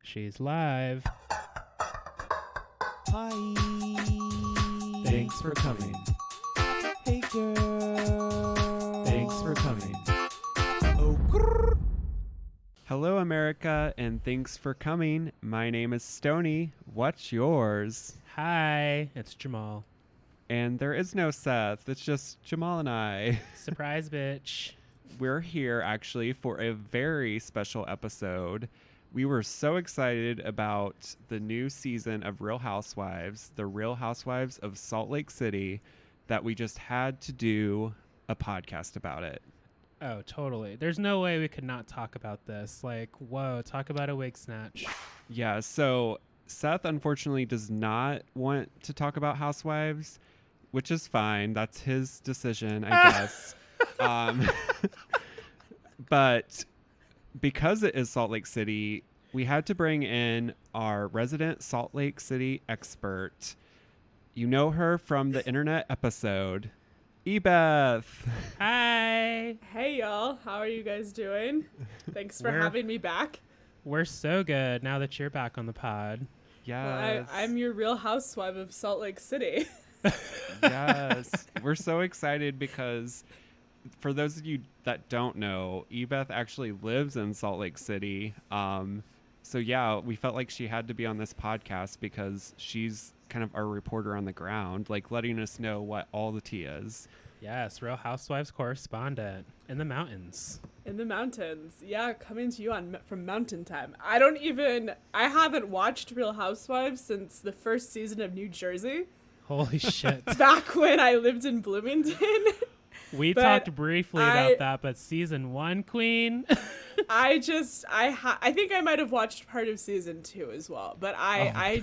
She's live. Hi. Thanks for coming. Hey, girl. Thanks for coming. Oh, grrr. Hello, America, and thanks for coming. My name is Stony. What's yours? Hi, it's Jamal. And there is no Seth. It's just Jamal and I. Surprise, bitch. We're here actually for a very special episode. We were so excited about the new season of Real Housewives, the Real Housewives of Salt Lake City, that we just had to do a podcast about it. Oh, totally. There's no way we could not talk about this. Like, whoa, talk about a wig snatch. Yeah, so Seth unfortunately does not want to talk about Housewives, which is fine. That's his decision, I guess. But because it is Salt Lake City, we had to bring in our resident Salt Lake City expert. You know her from the internet episode, Ebeth. Hi. Hey y'all, how are you guys doing? Thanks for having me back. We're so good now that you're back on the pod. Yes. Well, I'm your Real Housewife of Salt Lake City. Yes. We're so excited because for those of you that don't know, Ebeth actually lives in Salt Lake City. So yeah, we felt like she had to be on this podcast because she's kind of our reporter on the ground, like letting us know what all the tea is. Yes, Real Housewives correspondent in the mountains. In the mountains. Yeah, coming to you from Mountain Time. I haven't watched Real Housewives since the first season of New Jersey. Holy shit. Back when I lived in Bloomington. We But talked briefly about that, but season 1, queen. I think I might have watched part of season 2 as well, but I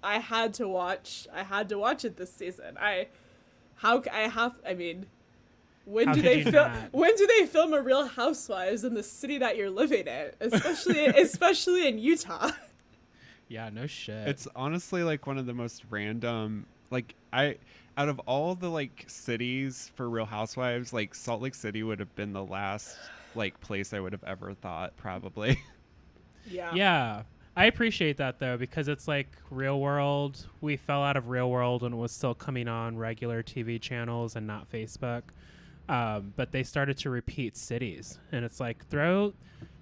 had to watch it this season. When do they film a Real Housewives in the city that you're living in, especially in Utah? Yeah, no shit. It's honestly like one of the most random, out of all the like cities for Real Housewives, like Salt Lake City would have been the last like place I would have ever thought, probably. Yeah. I appreciate that though, because it's like Real World. We fell out of Real World and it was still coming on regular TV channels and not Facebook. But they started to repeat cities, and it's like throw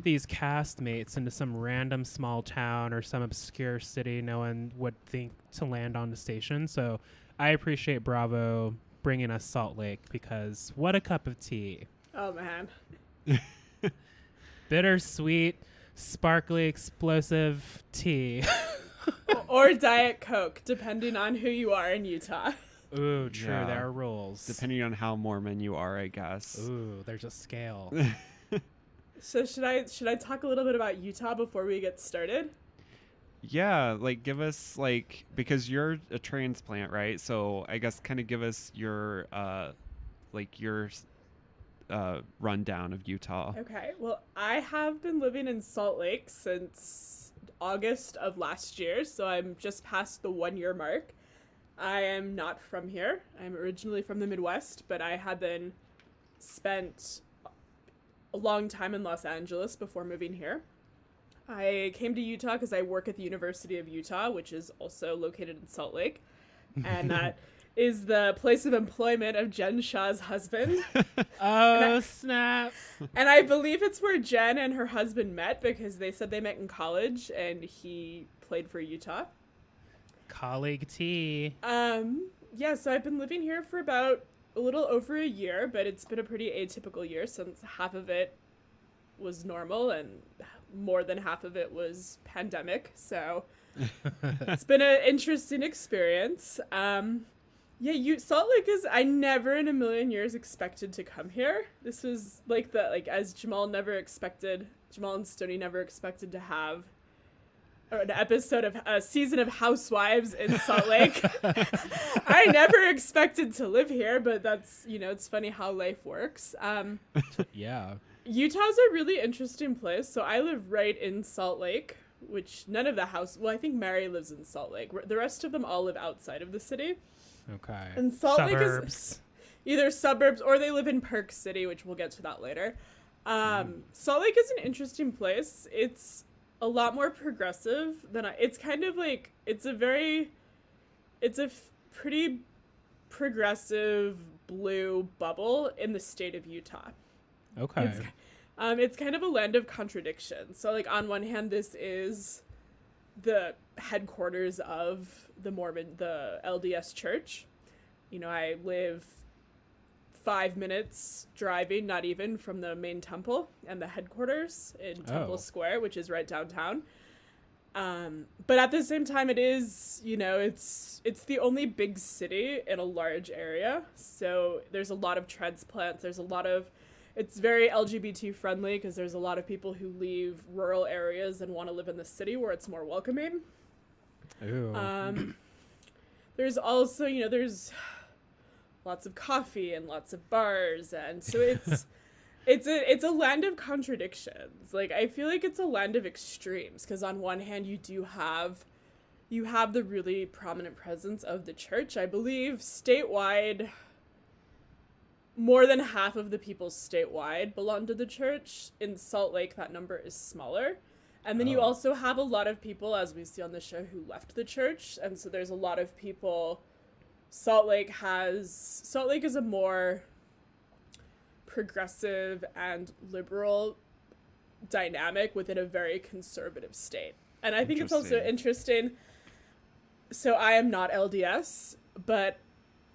these castmates into some random small town or some obscure city no one would think to land on the station. So I appreciate Bravo bringing us Salt Lake, because what a cup of tea. Oh man. Bittersweet, sparkly, explosive tea. Or Diet Coke, depending on who you are in Utah. Ooh, true. Yeah. There are rules. Depending on how Mormon you are, I guess. Ooh, there's a scale. So should I talk a little bit about Utah before we get started? Yeah, like give us because you're a transplant, right? So I guess kind of give us your rundown of Utah. Okay, well, I have been living in Salt Lake since August of last year, so I'm just past the 1-year mark. I am not from here. I'm originally from the Midwest, but I had then spent a long time in Los Angeles before moving here. I came to Utah because I work at the University of Utah, which is also located in Salt Lake, and that is the place of employment of Jen Shah's husband. Oh, snap. And I believe it's where Jen and her husband met, because they said they met in college and he played for Utah. Colleague T. Yeah, so I've been living here for about a little over a year, but it's been a pretty atypical year since half of it was normal and more than half of it was pandemic. So it's been an interesting experience. Salt Lake I never in a million years expected to come here. This was as Jamal and Stoney never expected to have an episode of a season of Housewives in Salt Lake. I never expected to live here, but that's, it's funny how life works. Yeah. Utah's a really interesting place. So I live right in Salt Lake, which I think Mary lives in Salt Lake. The rest of them all live outside of the city. Okay. And Salt Lake Suburbs. is either suburbs or they live in Park City, which we'll get to that later. Salt Lake is an interesting place. It's a lot more progressive than it's kind of like, it's a pretty progressive blue bubble in the state of Utah. Okay. It's kind of a land of contradictions. So like on one hand, this is the headquarters of the LDS church. You know, I live 5 minutes driving, not even, from the main temple and the headquarters in Temple Square, which is right downtown. But at the same time, it is, you know, it's the only big city in a large area. So there's a lot of transplants. It's very LGBT friendly because there's a lot of people who leave rural areas and want to live in the city where it's more welcoming. Ooh. There's also, you know, there's lots of coffee and lots of bars, and so it's a land of contradictions. Like, I feel like it's a land of extremes because on one hand you have the really prominent presence of the church. I believe statewide, more than half of the people statewide belong to the church. In Salt Lake, that number is smaller. And then you also have a lot of people, as we see on the show, who left the church. And so there's a lot of people. Salt Lake is a more progressive and liberal dynamic within a very conservative state. And I think it's also interesting. So I am not LDS, but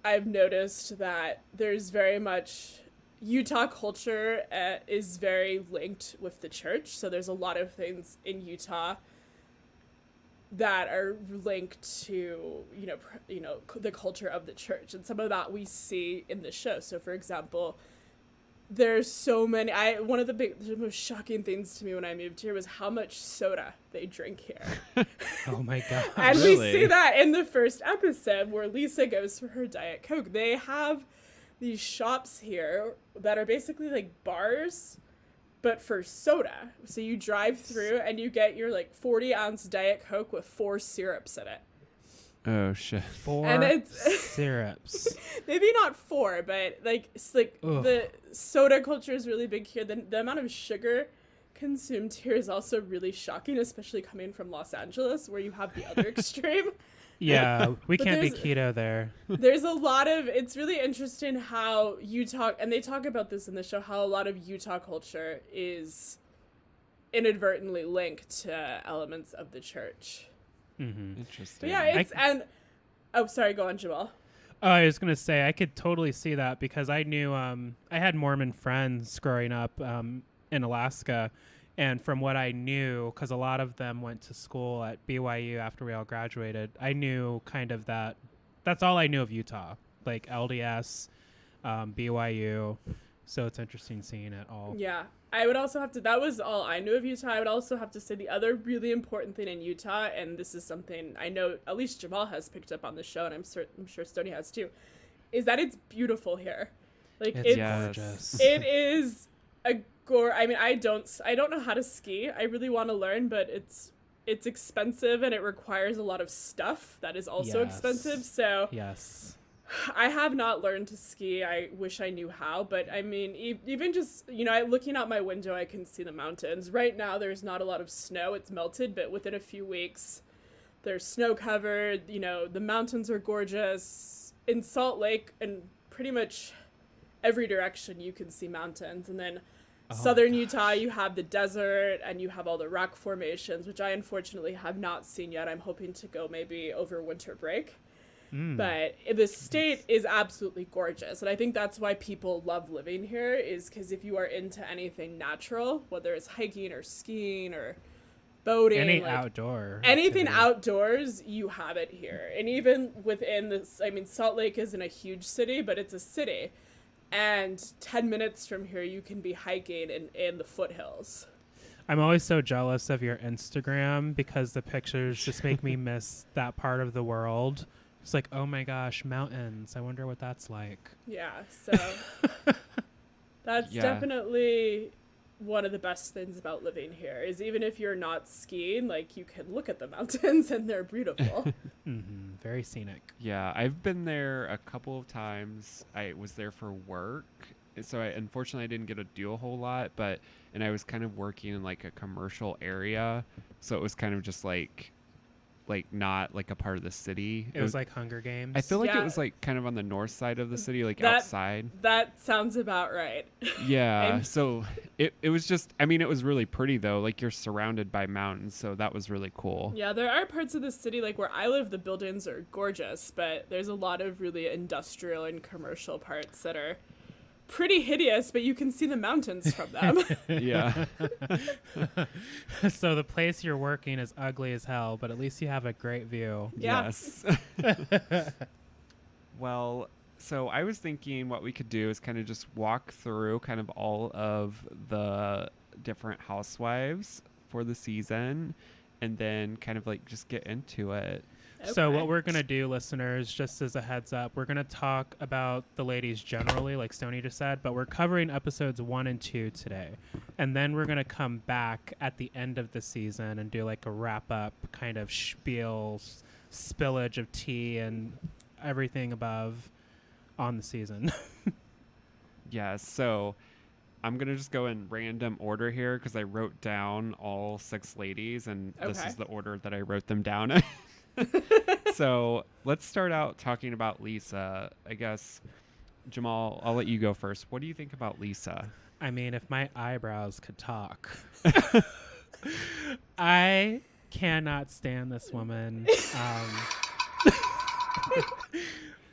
I've noticed that there's very much Utah culture is very linked with the church. So there's a lot of things in Utah that are linked to, the culture of the church. And some of that we see in the show. So for example, there's so many, one of the most shocking things to me when I moved here was how much soda they drink here. Oh my God. And Really? we see that in the first episode where Lisa goes for her Diet Coke. They have these shops here that are basically like bars, but for soda. So you drive through and you get your like 40-ounce Diet Coke with 4 syrups in it. Oh shit. 4 And it's syrups. Maybe not 4, but like it's like Ugh. the soda culture is really big here. The amount of sugar consumed here is also really shocking, especially coming from Los Angeles, where you have the other extreme. Yeah, we But can't be keto there. There's a lot of, it's really interesting how Utah, and they talk about this in the show, how a lot of Utah culture is inadvertently linked to elements of the church. Mm-hmm. Interesting. But yeah, sorry, go on, Jamal. Oh, I was going to say, I could totally see that because I knew, I had Mormon friends growing up in Alaska. And from what I knew, because a lot of them went to school at BYU after we all graduated, I knew kind of that's all I knew of Utah, like LDS, BYU. So it's interesting seeing it all. Yeah. I would also have to, that was all I knew of Utah. I would also have to say the other really important thing in Utah, and this is something I know at least Jamal has picked up on the show, and I'm sure Stoney has too, is that it's beautiful here. Like It's Yes. gorgeous. it is a I mean, I don't know how to ski. I really want to learn, but it's expensive and it requires a lot of stuff that is also Yes. expensive. So Yes. I have not learned to ski. I wish I knew how, but I mean, even just, looking out my window, I can see the mountains. Right now, there's not a lot of snow. It's melted, but within a few weeks, there's snow covered. The mountains are gorgeous. In Salt Lake, and pretty much every direction, you can see mountains. And then southern Utah, you have the desert and you have all the rock formations, which I unfortunately have not seen yet. I'm hoping to go maybe over winter break. But the state is absolutely gorgeous. And I think that's why people love living here, is because if you are into anything natural, whether it's hiking or skiing or boating, Any like, outdoor. anything activity. outdoors, you have it here. And even within this, I mean, Salt Lake isn't a huge city, but it's a city. And 10 minutes from here, you can be hiking in the foothills. I'm always so jealous of your Instagram because the pictures just make me miss that part of the world. It's like, oh my gosh, mountains. I wonder what that's like. Yeah, so that's Yeah. definitely one of the best things about living here, is even if you're not skiing, like, you can look at the mountains and they're beautiful. Very scenic. Yeah, I've been there a couple of times. I was there for work, so unfortunately I didn't get to do a whole lot, and I was kind of working in like a commercial area, so it was kind of just like not like a part of the city. It was like Hunger Games. I feel like Yeah. it was like kind of on the north side of the city, like That- outside. That sounds about right. Yeah. And- So it was just, I mean, it was really pretty though. Like you're surrounded by mountains, so that was really cool. Yeah, there are parts of the city, like where I live, the buildings are gorgeous, but there's a lot of really industrial and commercial parts that are pretty hideous, but you can see the mountains from them. Yeah. So the place you're working is ugly as hell, but at least you have a great view. Yeah. Yes. Well, so I was thinking what we could do is kind of just walk through kind of all of the different housewives for the season and then kind of like just get into it. So Okay. what we're going to do, listeners, just as a heads up, we're going to talk about the ladies generally, like Stoney just said, but we're covering episodes 1 and 2 today. And then we're going to come back at the end of the season and do like a wrap-up kind of spiel, spillage of tea and everything above on the season. Yeah, so I'm going to just go in random order here because I wrote down all 6 ladies and this Okay. is the order that I wrote them down in. So let's start out talking about Lisa. I guess, Jamal, I'll let you go first. What do you think about Lisa? I mean, if my eyebrows could talk. I cannot stand this woman.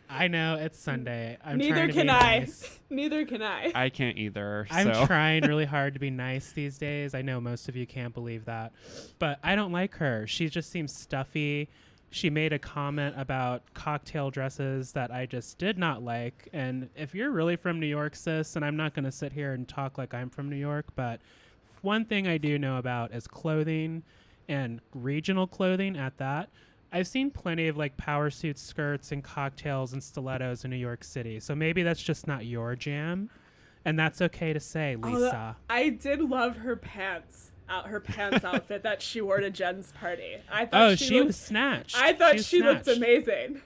I know it's Sunday. I'm Neither trying to can be I. nice. Neither can I. I can't either. I'm so. trying really hard to be nice these days. I know most of you can't believe that. But I don't like her. She just seems stuffy. She made a comment about cocktail dresses that I just did not like. And if you're really from New York, sis, and I'm not going to sit here and talk like I'm from New York, but one thing I do know about is clothing and regional clothing at that. I've seen plenty of like power suit skirts and cocktails and stilettos in New York City. So maybe that's just not your jam. And that's okay to say, Lisa. I did love her pants outfit that she wore to Jen's party. I thought Oh, she was snatched. I thought was she looked snatched. amazing.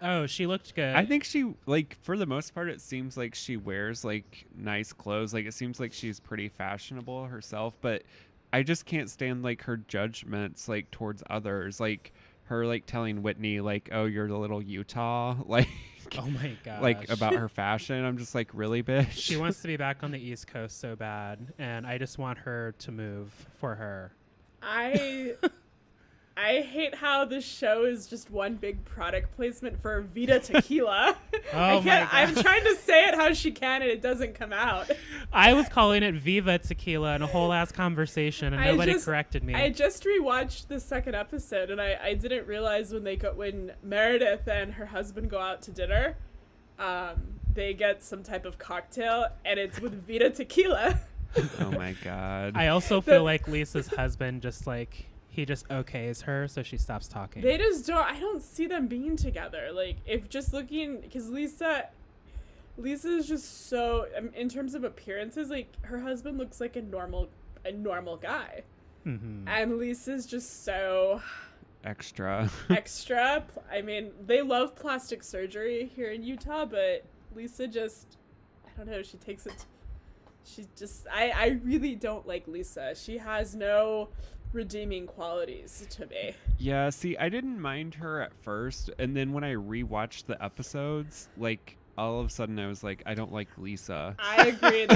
Oh, she looked good. I think she, like, for the most part, it seems like she wears, like, nice clothes. Like, it seems like she's pretty fashionable herself, but I just can't stand, like, her judgments, like, towards others. Like, her, like, telling Whitney, like, oh, you're the little Utah. Like, oh my gosh. like, about her fashion. I'm just like, really, bitch? She wants to be back on the East Coast so bad, and I just want her to move for her. I hate how this show is just one big product placement for Vita Tequila. Oh my I'm God. trying to say it how she can and it doesn't come out. I was calling it Viva Tequila in a whole ass conversation, and nobody corrected me. I just rewatched the second episode and I didn't realize when Meredith and her husband go out to dinner, they get some type of cocktail and it's with Vita Tequila. Oh, my God. I also feel like Lisa's husband just like he just okays her, so she stops talking. They just don't. I don't see them being together. Like, if just looking, because Lisa is just so. In terms of appearances, like her husband looks like a normal guy, and Lisa's just so Extra. extra. I mean, they love plastic surgery here in Utah, but Lisa just, I don't know. She takes it. She just. I really don't like Lisa. She has no redeeming qualities to me. Yeah, see, I didn't mind her at first, and then when I rewatched the episodes, like, all of a sudden I was like, I don't like Lisa. I agree.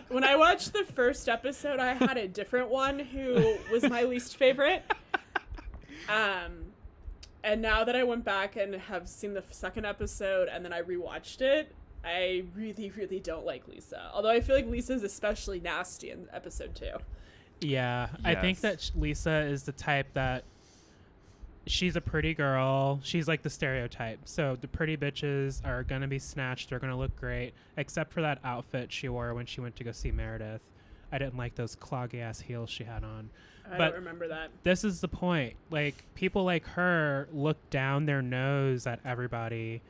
When I watched the first episode, I had a different one who was my least favorite. And now that I went back and have seen the second episode and then I rewatched it, I really, really don't like Lisa. Although I feel like Lisa's especially nasty in episode 2. Yeah, I think Yes. that Lisa is the type that she's a pretty girl. She's like the stereotype. So the pretty bitches are going to be snatched. They're going to look great, except for that outfit she wore when she went to go see Meredith. I didn't like those cloggy ass heels she had on. I But don't remember that. this is the point. Like, people like her look down their nose at everybody,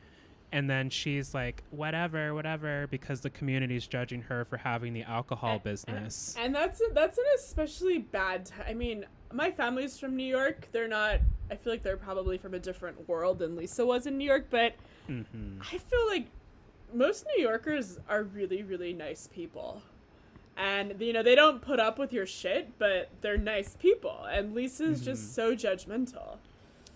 and then she's like, whatever, because the community's judging her for having the alcohol business. And that's an especially bad I mean, my family's from New York. They're not, I feel like they're probably from a different world than Lisa was in New York, but I feel like most New Yorkers are really, really nice people. And, you know, they don't put up with your shit, but they're nice people. And Lisa's just so judgmental.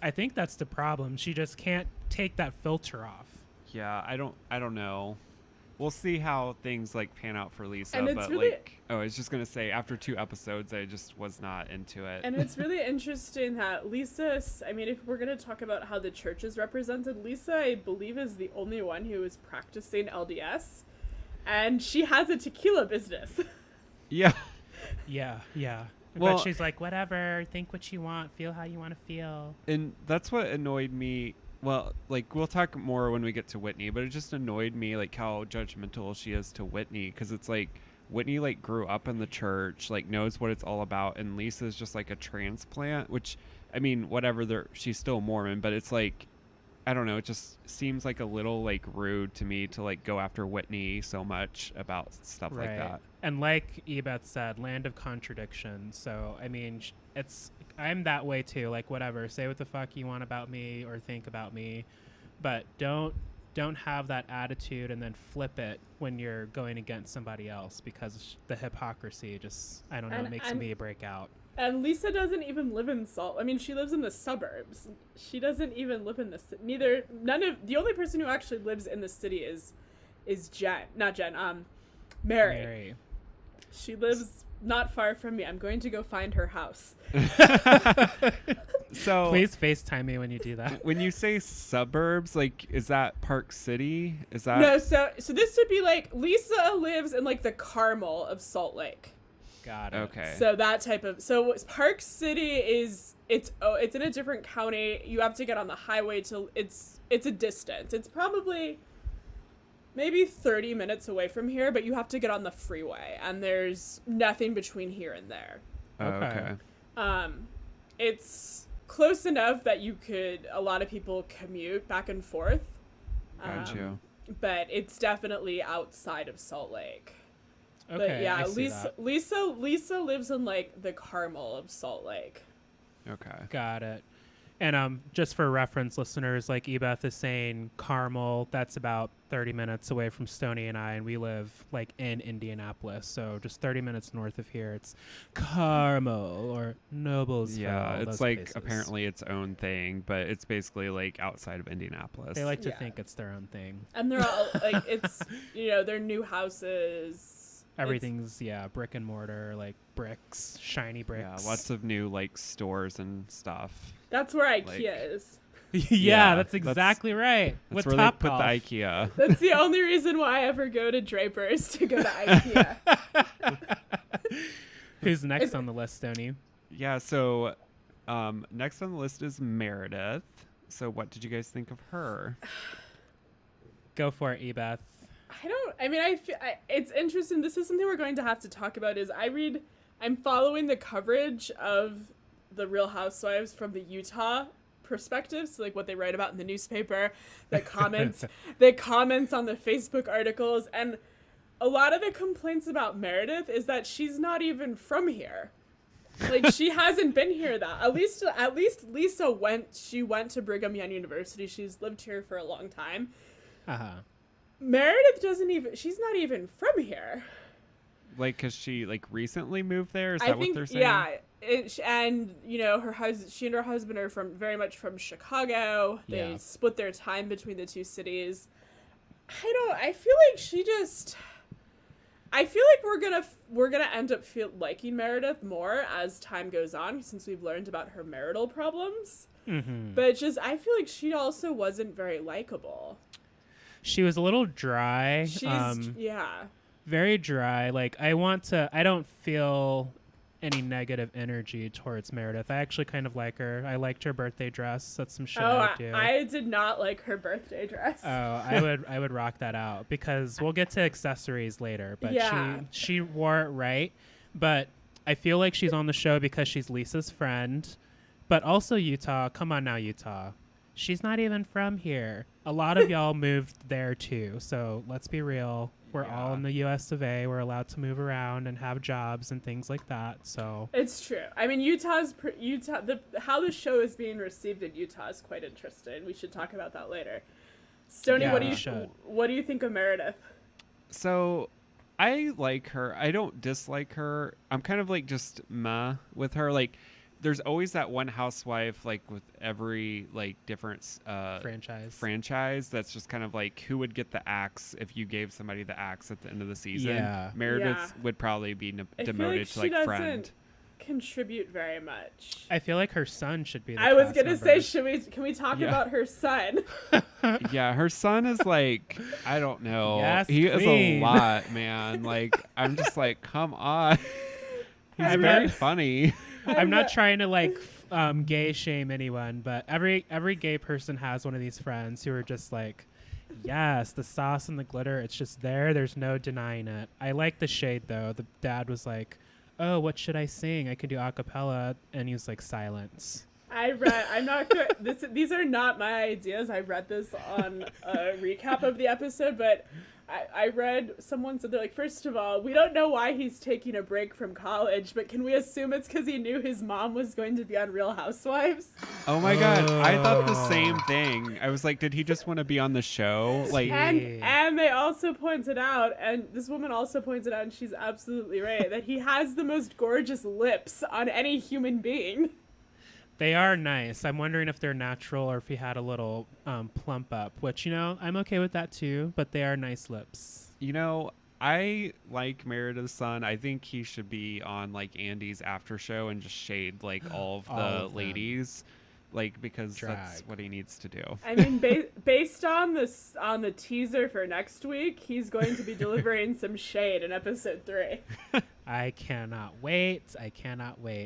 I think that's the problem. She just can't take that filter off. Yeah, I don't know. We'll see how things like pan out for Lisa. And it's but really, like, I was just gonna say, after 2 episodes, I just was not into it. and it's really interesting that Lisa, I mean, if we're going to talk about how the church is represented, Lisa, I believe, is the only one who is practicing LDS. And she has a tequila business. Yeah. Yeah. Well, but she's like, whatever, think what you want, feel how you want to feel. And that's what annoyed me. Well, like, we'll talk more when we get to Whitney, but it just annoyed me, like, how judgmental she is to Whitney, because it's like Whitney, like, grew up in the church, like, knows what it's all about, and Lisa's just like a transplant, which, I mean, whatever, she's still Mormon, but it's like, I don't know, it just seems like a little, like, rude to me to, like, go after Whitney so much about stuff like that. And like Ebeth said, land of contradiction. So, I mean, I'm that way too. Like, whatever, say what the fuck you want about me or think about me, but don't have that attitude and then flip it when you're going against somebody else, because the hypocrisy just, I don't know, makes me break out. And Lisa doesn't even live in Salt. I mean, she lives in the suburbs. She doesn't even live in the city. The only person who actually lives in the city is Mary. She lives not far from me. I'm going to go find her house. So please FaceTime me when you do that. When you say suburbs, like, is that Park City? Is that No, so this would be like Lisa lives in like the Carmel of Salt Lake. Got it. Okay. So that type of Park City is it's in a different county. You have to get on the highway to it's a distance. It's probably maybe 30 minutes away from here, but you have to get on the freeway, and there's nothing between here and there. Okay. It's close enough that a lot of people commute back and forth. Got you. But it's definitely outside of Salt Lake. Okay. But yeah, I see that. Lisa lives in like the Carmel of Salt Lake. Okay. Got it. And just for reference, listeners, like Ebeth is saying, Carmel, that's about 30 minutes away from Stoney and I, and we live like in Indianapolis, so just 30 minutes north of here. It's Carmel or Noblesville. Yeah, it's like places. apparently its own thing, but it's basically like outside of Indianapolis. They like to think it's their own thing. And they're all like, it's, you know, they're new houses. Everything's brick and mortar, like bricks, shiny bricks. Yeah, lots of new like stores and stuff. That's where IKEA is. Yeah, that's exactly right. That's with where Top they put Golf. the IKEA. That's the only reason why I ever go to Draper's, to go to IKEA. Who's next on the list, Stoney? Yeah, so next on the list is Meredith. So what did you guys think of her? Go for it, Ebeth. It's interesting. This is something we're going to have to talk about. I'm following the coverage of the Real Housewives from the Utah perspective, so like what they write about in the newspaper, the comments, on the Facebook articles, and a lot of the complaints about Meredith is that she's not even from here. Like, she hasn't been here at least Lisa went to Brigham Young University. She's lived here for a long time. Meredith she's not even from here. Like, because she like recently moved there? Is that what they're saying? Yeah. And you know, she and her husband are very much from Chicago. They split their time between the two cities. I feel like we're gonna end up liking Meredith more as time goes on, since we've learned about her marital problems. Mm-hmm. But I feel like she also wasn't very likable. She was a little dry. Very dry. Like, I don't feel any negative energy towards Meredith. I actually kind of like her. I liked her birthday dress. That's some shit I would do. I did not like her birthday dress. Oh, I would rock that out, because we'll get to accessories later, but she wore it right. But I feel like she's on the show because she's Lisa's friend, but also Utah. Come on now, Utah. She's not even from here. A lot of y'all moved there too. So let's be real. We're all in the US of A. We're allowed to move around and have jobs and things like that. So it's true. I mean, Utah. How the show is being received in Utah is quite interesting. We should talk about that later. Stoney, what do you think of Meredith? So, I like her. I don't dislike her. I'm kind of like just meh with her. Like, there's always that one housewife, like with every like different franchise that's just kind of like, who would get the axe if you gave somebody the axe at the end of the season? Yeah. Meredith would probably be demoted to like friend. Contribute very much. I feel like her son should be the I was cast gonna member. say, can we talk about her son? Yeah, her son is like, I don't know. Yes, he is queen. a lot, man. Like, I'm just like, come on. He's very funny. I'm not trying to like gay shame anyone, but every gay person has one of these friends who are just like, yes, the sauce and the glitter, it's just there. There's no denying it. I like the shade though. The dad was like, oh, what should I sing? I could do a cappella. And he was like, silence. I'm not good. These are not my ideas. I read this on a recap of the episode, but I read someone said, they're like, first of all, we don't know why he's taking a break from college, but can we assume it's because he knew his mom was going to be on Real Housewives? Oh my God. I thought the same thing. I was like, did he just want to be on the show? Like, and they also pointed out, and this woman also points it out, and she's absolutely right, that he has the most gorgeous lips on any human being. They are nice. I'm wondering if they're natural or if he had a little plump up, which, you know, I'm okay with that too, but they are nice lips. you know, I like Meredith's son. I think he should be on like Andy's after show and just shade like all of the ladies. Like, because that's what he needs to do. I mean, based on the teaser for next week, he's going to be delivering some shade in episode 3. I cannot wait.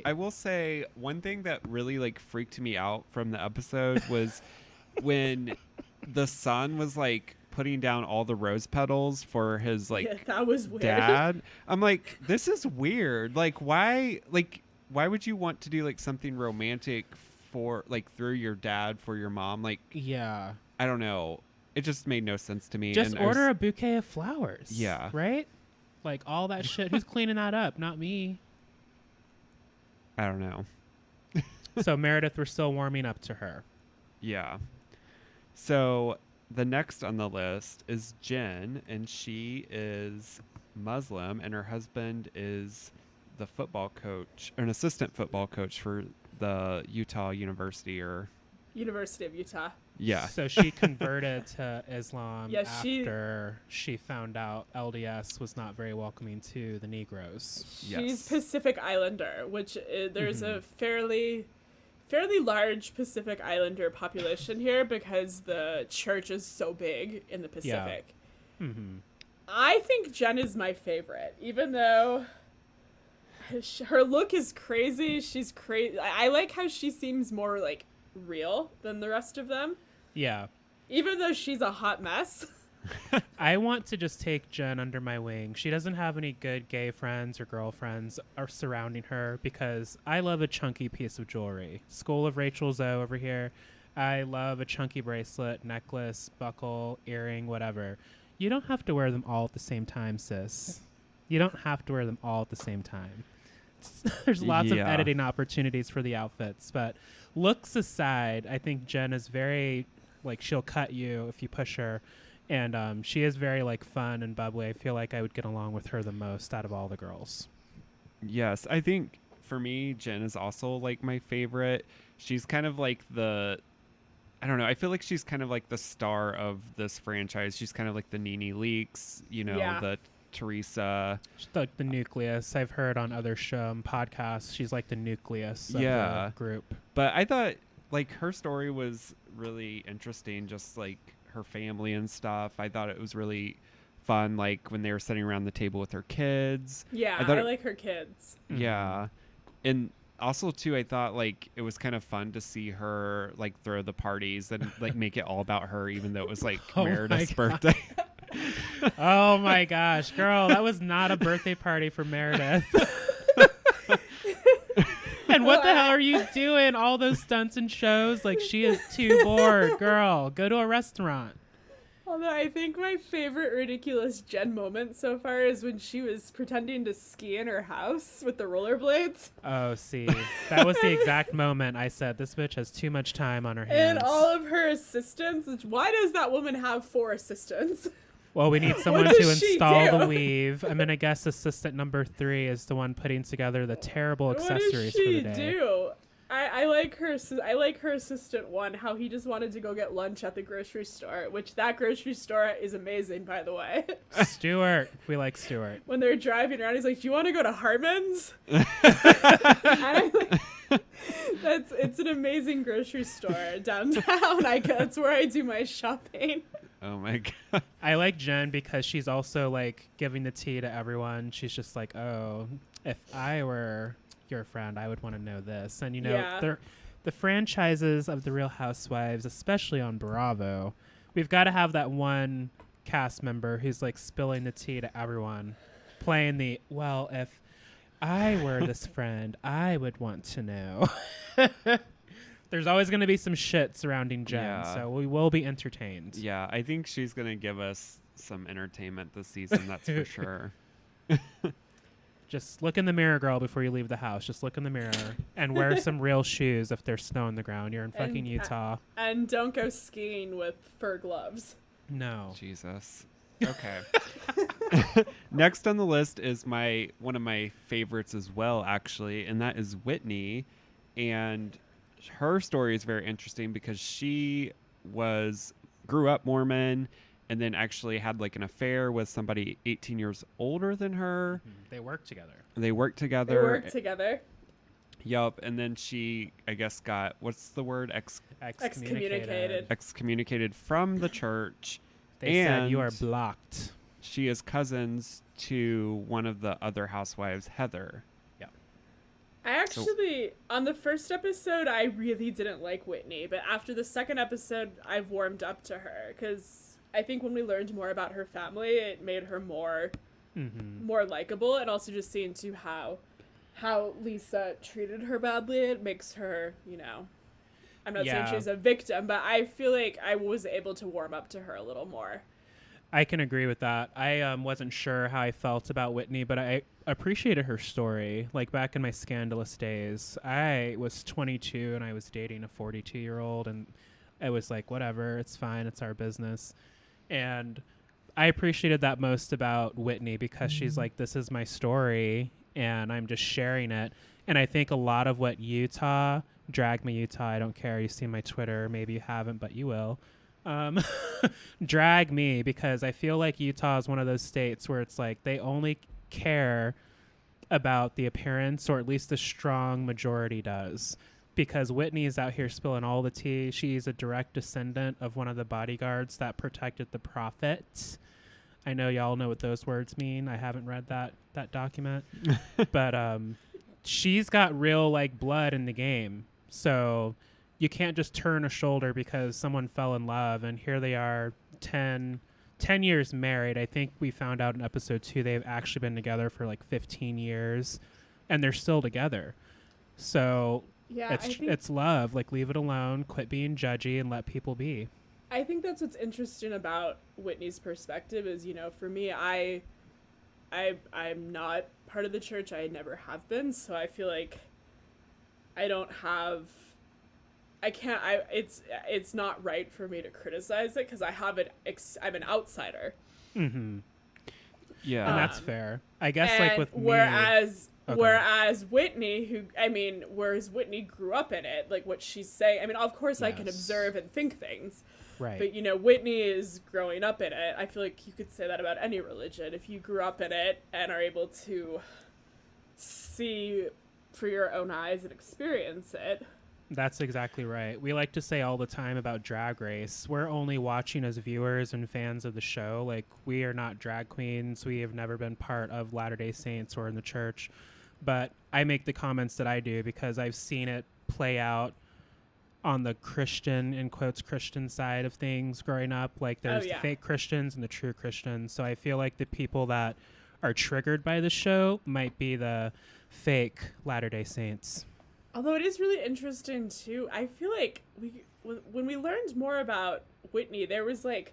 I will say one thing that really like freaked me out from the episode was when the son was like putting down all the rose petals for his like that was weird. Dad. I'm like, this is weird. Like, why would you want to do like something romantic for like through your dad for your mom? Like, yeah, I don't know, it just made no sense to me. Just order a bouquet of flowers. Yeah, right, like all that shit. Who's cleaning that up? Not me. I don't know. So Meredith, we're still warming up to her. Yeah. So the next on the list is Jen, and she is Muslim, and her husband is the football coach, or an assistant football coach for the University of Utah. Yeah. So she converted to Islam after she found out LDS was not very welcoming to the Negroes. She's Pacific Islander, which there's a fairly large Pacific Islander population here because the church is so big in the Pacific. Yeah. Mm-hmm. I think Jen is my favorite, even though her look is crazy. She's crazy. I like how she seems more like real than the rest of them. Yeah. Even though she's a hot mess. I want to just take Jen under my wing. She doesn't have any good gay friends or girlfriends surrounding her because I love a chunky piece of jewelry. School of Rachel Zoe over here. I love a chunky bracelet, necklace, buckle, earring, whatever. You don't have to wear them all at the same time, sis. You don't have to wear them all at the same time. There's lots of editing opportunities for the outfits, but looks aside, I think Jen is very, like, she'll cut you if you push her, and she is very, like, fun and bubbly. I feel like I would get along with her the most out of all the girls. Yes, I think for me, Jen is also, like, my favorite. She's kind of like I don't know, I feel like she's kind of like the star of this franchise. She's kind of like the Nene Leakes, the Teresa. She's like the nucleus. I've heard on other podcasts, she's like the nucleus of the group. But I thought like her story was really interesting, just like her family and stuff. I thought it was really fun, like when they were sitting around the table with her kids. Yeah, I like her kids. Yeah. And also too, I thought like it was kind of fun to see her like throw the parties and like make it all about her, even though it was like Meredith's birthday. Oh my gosh, girl, that was not a birthday party for Meredith. And what the hell are you doing? All those stunts and shows? Like, she is too bored, girl. Go to a restaurant. Although I think my favorite ridiculous Jen moment so far is when she was pretending to ski in her house with the rollerblades. Oh, see. That was the exact moment I said, this bitch has too much time on her hands. And all of her assistants. Why does that woman have 4 assistants? Well, we need someone What to does she install do? the weave. I'm gonna guess assistant number 3 is the one putting together the terrible What does accessories for the she day. do? I like her. I like her assistant 1. How he just wanted to go get lunch at the grocery store, which that grocery store is amazing, by the way. Stuart, we like Stuart. When they're driving around, he's like, "Do you want to go to Harmon's?" And I'm like, it's an amazing grocery store downtown. That's where I do my shopping. Oh my god. I like Jen because she's also like giving the tea to everyone. She's just like, oh, if I were your friend, I would want to know this. And Yeah. the franchises of the Real Housewives, especially on Bravo, we've got to have that one cast member who's like spilling the tea to everyone, playing the, well, if I were this friend, I would want to know. There's always going to be some shit surrounding Jen, Yeah. so we will be entertained. Yeah, I think she's going to give us some entertainment this season, that's for sure. Just look in the mirror, girl, before you leave the house. Just look in the mirror and wear some real shoes if there's snow on the ground. You're in fucking And, Utah. And don't go skiing with fur gloves. No. Jesus. Okay. Next on the list is one of my favorites as well, actually, and that is Whitney. And her story is very interesting because she grew up Mormon and then actually had like an affair with somebody 18 years older than her. They work together. They worked They together. work together. Yup. And then she, I guess, got, what's the word? Excommunicated. Excommunicated from the church. They said And you are blocked. she is cousins to one of the other housewives, Heather. I actually, on the first episode, I really didn't like Whitney, but after the second episode, I've warmed up to her because I think when we learned more about her family, it made her more likable, and also just seeing too how Lisa treated her badly, it makes her, I'm not saying she's a victim, but I feel like I was able to warm up to her a little more. I can agree with that. I wasn't sure how I felt about Whitney, but I appreciated her story. Like back in my scandalous days, I was 22 and I was dating a 42-year-old, and I was like, whatever, it's fine, it's our business. And I appreciated that most about Whitney because she's like, this is my story and I'm just sharing it. And I think a lot of what Drag Me Utah, I don't care, you've seen my Twitter, maybe you haven't, but you will. Drag me, because I feel like Utah is one of those states where it's like they only care about the appearance, or at least the strong majority does, because Whitney is out here spilling all the tea. She's a direct descendant of one of the bodyguards that protected the prophet. I know y'all know what those words mean. I haven't read that document. But she's got real like blood in the game, so you can't just turn a shoulder because someone fell in love, and here they are 10 years married. I think we found out in episode 2 they've actually been together for like 15 years and they're still together. So Yeah, it's love. Like, leave it alone, quit being judgy, and let people be. I think that's what's interesting about Whitney's perspective is, for me, I'm not part of the church. I never have been, so I feel like it's not right for me to criticize it because I'm an outsider. Mm-hmm. Yeah. And that's fair. I guess, like, with me... Whereas Whitney, whereas Whitney grew up in it, like what she's saying, I mean, of course I can observe and think things. Right. But, Whitney is growing up in it. I feel like you could say that about any religion. If you grew up in it and are able to see for your own eyes and experience it. That's exactly right. We like to say all the time about Drag Race, we're only watching as viewers and fans of the show. Like, we are not drag queens. We have never been part of Latter-day Saints or in the church. But I make the comments that I do because I've seen it play out on the Christian, in quotes, Christian side of things growing up. Like, there's the fake Christians and the true Christians. So I feel like the people that are triggered by the show might be the fake Latter-day Saints. Although it is really interesting, too. I feel like when we learned more about Whitney, there was like,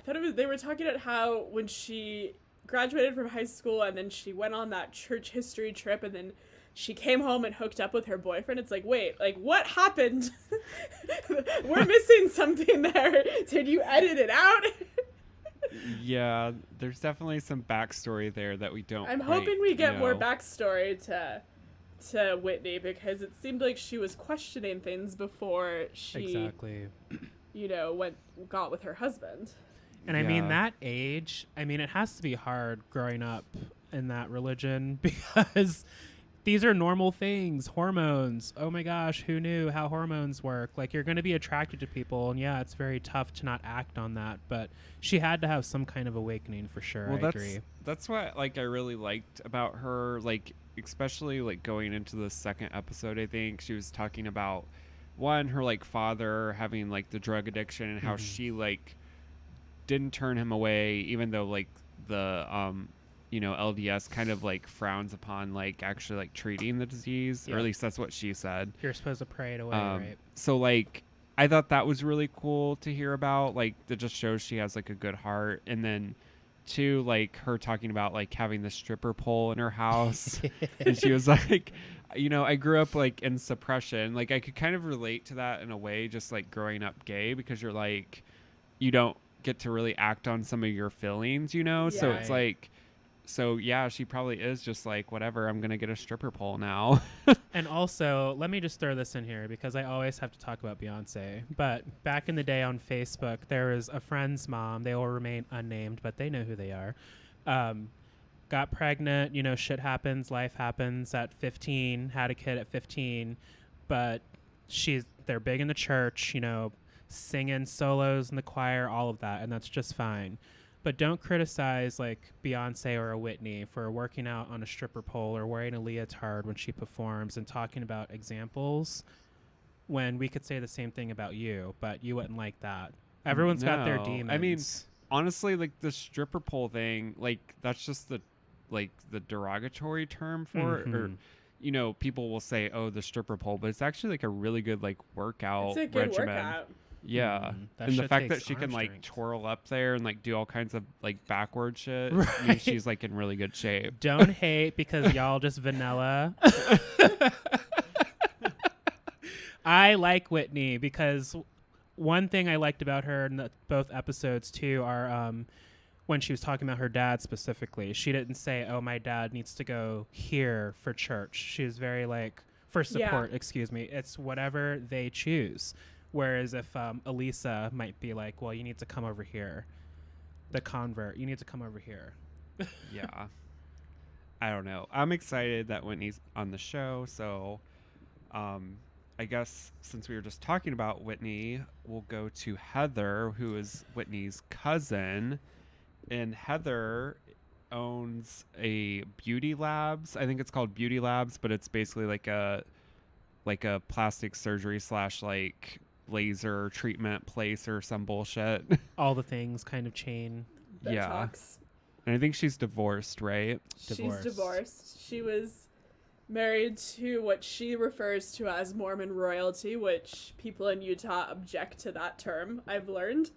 they were talking about how when she graduated from high school and then she went on that church history trip and then she came home and hooked up with her boyfriend. It's like, wait, like, what happened? We're missing something there. Did you edit it out? Yeah, there's definitely some backstory there that we don't. I'm quite hoping we get more know. backstory to Whitney, because it seemed like she was questioning things before she, Exactly. got with her husband. And I mean, Yeah. that age, I mean, it has to be hard growing up in that religion because these are normal things. Hormones. Oh my gosh, who knew how hormones work? Like, you're going to be attracted to people. And yeah, it's very tough to not act on that. But she had to have some kind of awakening for sure. Well, I agree. that's what like I really liked about her, like especially like going into the second episode. I think she was talking about one, her like father having like the drug addiction and how she like didn't turn him away, even though like the LDS kind of like frowns upon like actually like treating the disease, or Yeah. at least that's what she said. You're supposed to pray it away, right? So like I thought that was really cool to hear about. Like that just shows she has like a good heart. And then two, like her talking about like having the stripper pole in her house, and she was like, I grew up like in suppression. Like I could kind of relate to that in a way, just like growing up gay, because you're like, you don't get to really act on some of your feelings, so Yeah. it's like, so yeah, she probably is just like, whatever, I'm gonna get a stripper pole now. And also, let me just throw this in here because I always have to talk about Beyonce. But back in the day on Facebook, there was a friend's mom. They will remain unnamed, but they know who they are. Got pregnant. Shit happens. Life happens at 15. Had a kid at 15. But they're big in the church, singing solos in the choir, all of that. And that's just fine. But don't criticize like Beyonce or a Whitney for working out on a stripper pole or wearing a leotard when she performs and talking about examples, when we could say the same thing about you, but you wouldn't like that. Everyone's got their No. demons. I mean, honestly, like the stripper pole thing, like that's just the derogatory term for it. Or people will say, oh, the stripper pole, but it's actually like a really good like workout It's a good regimen. workout. Yeah. That And the shit fact that takes she can arm like strength. twirl up there and like do all kinds of like backward shit Right. means she's like in really good shape. Don't hate because y'all just vanilla. I like Whitney because one thing I liked about her in both episodes too are when she was talking about her dad specifically. She didn't say, "Oh, my dad needs to go here for church." She was very like, for support. Excuse me. It's whatever they choose. Whereas if Elisa might be like, "Well, you need to come over here," the convert, you need to come over here. Yeah. I don't know. I'm excited that Whitney's on the show. So I guess since we were just talking about Whitney, we'll go to Heather, who is Whitney's cousin. And Heather owns a beauty labs. I think it's called Beauty Labs, but it's basically like a plastic surgery / like laser treatment place or some bullshit. All the things kind of chain. That Yeah. talks. And I think she's divorced, right? She's Divorced. divorced. She was married to what she refers to as Mormon royalty, which people in Utah object to that term, I've learned.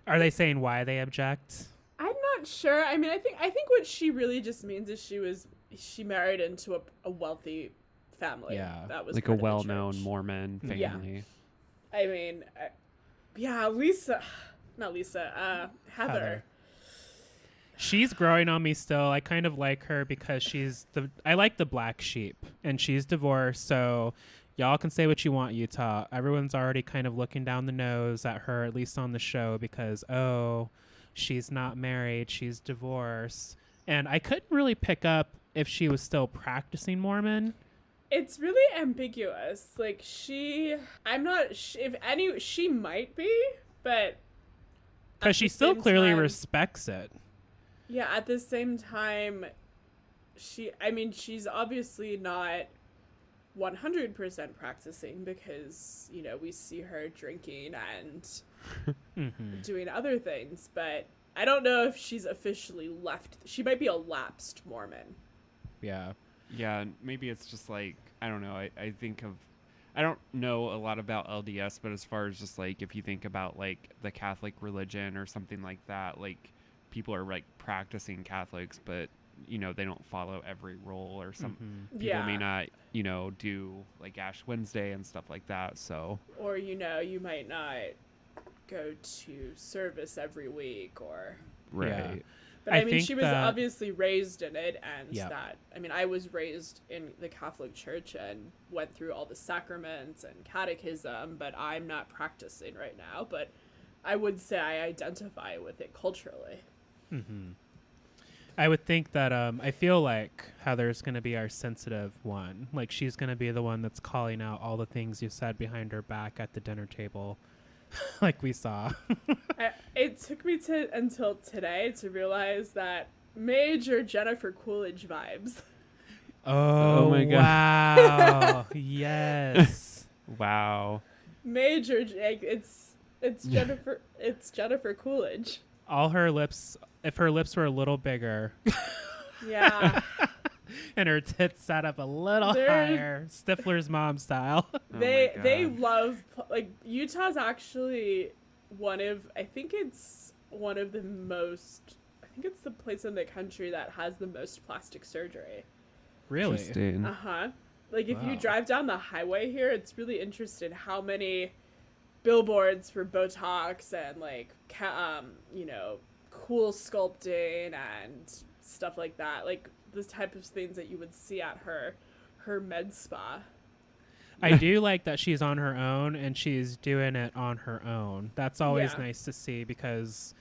Are they saying why they object? I'm not sure. I mean, I think what she really just means is she married into a wealthy family. Yeah. That was Like a part of the well-known church. Mormon Yeah. family. I mean, Heather. She's growing on me still. I kind of like her because I like the black sheep, and she's divorced, so y'all can say what you want, Utah. Everyone's already kind of looking down the nose at her, at least on the show, because, oh, she's not married, she's divorced. And I couldn't really pick up if she was still practicing Mormon. It's really ambiguous. Like she might be, but Because at she the still same clearly time- respects it. Yeah, at the same time, she's obviously not 100% practicing because, we see her drinking and doing other things, but I don't know if she's officially left. She might be a lapsed Mormon. Yeah. Yeah, and maybe it's just like, I don't know. I don't know a lot about LDS, but as far as just like, if you think about like the Catholic religion or something like that, like people are like practicing Catholics, but they don't follow every rule, or some people may not, do like Ash Wednesday and stuff like that. So, Or, you might not go to service every week or. Right. Yeah. But I I mean, think she was that- obviously raised in it, and Yep. I was raised in the Catholic Church and went through all the sacraments and catechism, but I'm not practicing right now. But I would say I identify with it culturally. Mm-hmm. I would think that I feel like Heather's going to be our sensitive one. Like, she's going to be the one that's calling out all the things you said behind her back at the dinner table, like we saw. It took me until today to realize that major Jennifer Coolidge vibes. Oh, my God. Wow. Yes. Wow. Major, it's Jennifer Coolidge. All her lips, if her lips were a little bigger Yeah. and her tits sat up a little They're- higher, Stifler's mom style. Oh my They God. love, like, Utah's actually I think it's the place in the country that has the most plastic surgery. Really? Interesting. Uh-huh. Like, if you Wow. drive down the highway here, it's really interesting how many billboards for Botox and, like, cool sculpting and stuff like that. Like, the type of things that you would see at her med spa. I do like that she's on her own and she's doing it on her own. That's always Yeah. nice to see, because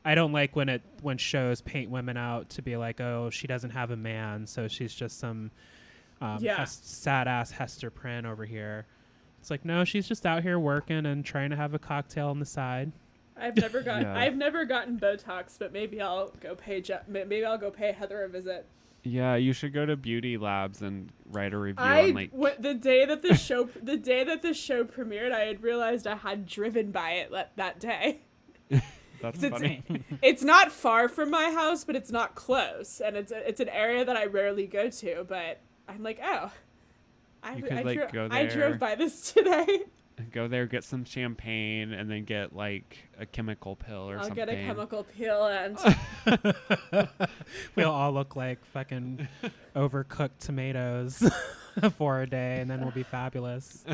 I don't like when shows paint women out to be like, oh, she doesn't have a man, so she's just some Yeah. sad ass Hester Prynne over here. It's like, no, she's just out here working and trying to have a cocktail on the side. I've never gotten Yeah. I've never gotten Botox, but maybe I'll go pay Heather a visit. Yeah, you should go to Beauty Labs and write a review on like. The day that the show premiered, I had realized I had driven by it that day. That's It's funny. it's not far from my house, but it's not close, and it's an area that I rarely go to. But I'm like, oh, You could, like, go I there. drove by this today. Go there, get some champagne, and then get like a chemical pill or I'll something. get a chemical peel and We'll all look like fucking overcooked tomatoes for a day, and then we'll be fabulous.